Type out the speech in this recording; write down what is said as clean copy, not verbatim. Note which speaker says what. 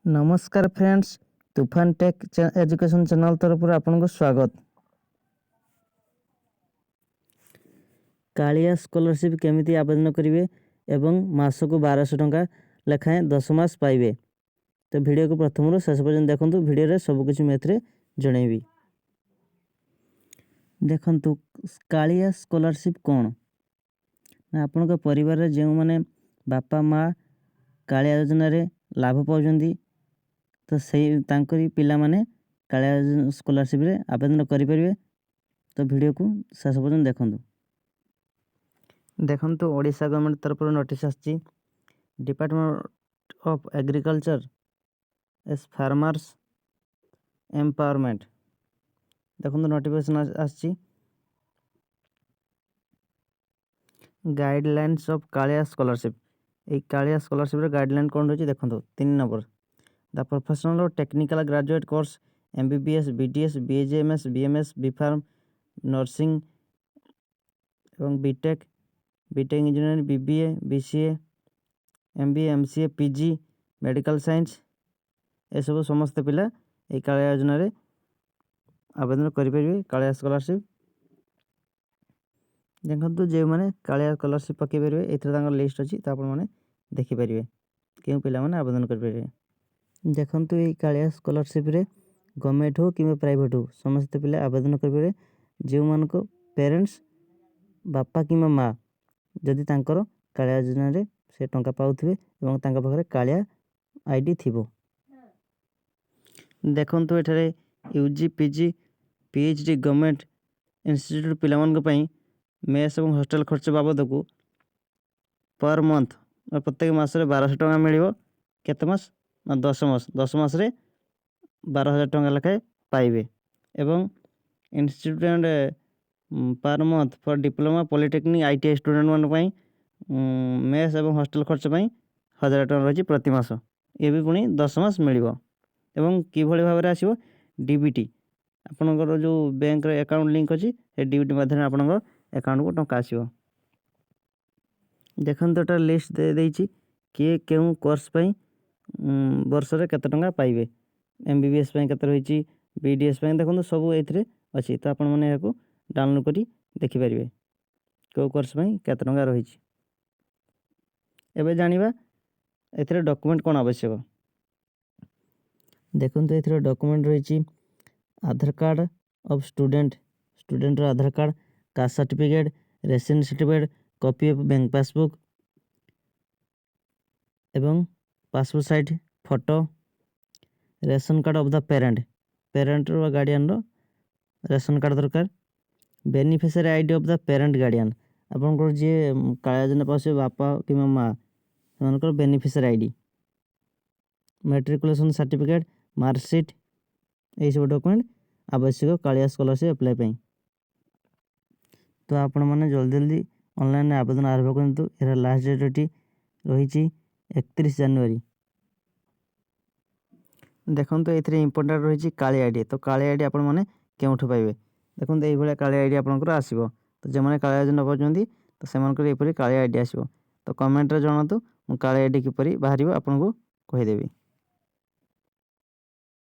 Speaker 1: नमस्कार फ्रेंड्स, तूफान take education channel तरफ आपको स्वागत। कालिया स्कॉलरशिप केमिति आवेदन करेंगे एवं मासक 1200 टंका लेखाएं 10 मास पाइबे। तो वीडियो को प्रथम शेष पर्यंत देखंतु। वीडियो रे सबकिछ मेथरे जणैबी। देखंतु कालिया स्कॉलरशिप कौन ना आपनका परिवार रे जेउ माने बापा माँ कालिया योजना रे लाभ पाउजंदी तो सही तांकरी पिला माने कालिया स्कॉलरशिप रे आवेदन करि परिबे। तो वीडियो को शेष पर्यंत देखंतु। देखंतु ओडिशा गवर्नमेंट तरफ नोटिस आछि डिपार्टमेंट ऑफ एग्रीकल्चर एस फार्मर्स एम्पावरमेंट। देखंतु नोटिफिकेशन आछि गाइडलाइंस ऑफ कालिया स्कॉलरशिप। ए कालिया स्कॉलरशिप रे गाइडलाइन कोन रहछि देखंतु। 3 नंबर द प्रोफेशनल और technical graduate course MBBS BDS BAMS BMS B Pharm nursing एवं B Tech engineering BBA BCA MBA MCA PG medical science ए सब समस्त पिला ए कालिया योजना रे आवेदन करि परिबे कालिया स्कॉलरशिप। देखंतु जे माने कालिया स्कॉलरशिप पके परिबे एथरे तांगर लिस्ट अछि त आपण माने देखि परिबे केउ पिला माने आवेदन करि परिबे। देखंतु ए कालिया स्कॉलरशिप रे गवर्नमेंट हो कि प्राइवेट हो समस्त पिला आवेदन करि परिबे। जे मान को पेरेंट्स बापा कि माँ जदि तांकर कालिया योजना रे से टंका पाउथिबे एवं तांका पाखरे कालिया आईडी थिबो। देखंतु एठारे UG PG PhD government institute पिला मान को पई मेस एवं हॉस्टल खर्च बाबद को पर मंथ और प्रत्येक मास रे 1200 टंका मिलिबो। केते मास ना 10 मास रे 12000 टंका लेखाए पाइबे। एवं institute and per month for diploma polytechnic ITI student मान पई मेस एवं हॉस्टल खर्च पई 1000 टंका रही प्रति मास। ये भी पुणी 10 मास मिलिबो। एवं किभଳି भाबरे आसीबो डीबीटी आपनकर जो बैंक रे अकाउंट लिंक अछि ए डीबीटी माध्यम आपनकर अकाउंट को टंका आसीबो। देखंतु एटा लिस्ट दे दैछि के केउ कोर्स पई वर्ष रे केते टंका पाइबे। एमबीबीएस पई केते रहिछि बीडीएस पई देखंतु सब एथरे अछि। तो आपन माने याको डाउनलोड करी देखि परिबे को कोर्स पई केते टंका रहिछि। एबे जानिबा एथरे डॉक्यूमेंट कोन आवश्यक। देखंतु एथरे डॉक्यूमेंट रहिछि आधार कार्ड ऑफ स्टूडेंट रो Aadhaar card caste certificate resident certificate copy of bank passbook एवं passport size photo ration card of the parent रो गार्डियन रो रेशन कार्ड दरकार beneficiary ID of the parent guardian आपनकर जे कालिया योजना पासे बापा कि माँ सेमानकर beneficiary ID matriculation certificate marksheet ए सब डॉक्यूमेंट आवश्यक कालिया स्कॉलरशिप अप्लाई पई। तो आपण माने जल्दी ऑनलाइन आवेदन आरंभ करंतु। एरा लास्ट डेट रही 31 जनवरी। देखंतु एथरे इंपोर्टेंट रही कालिया आईडी। तो कालिया आईडी आपण माने केउठु पाइबे देखंतु एई भले कालिया आईडी आपनकर आसीबो। तो जे माने कालिया योजना पाउचंदी तो सेमानकर एपरि कालिया आईडी आसीबो। तो कमेंट रे जणातु कालिया आईडी किपरि बाहरिबो आपनको कहि देबी।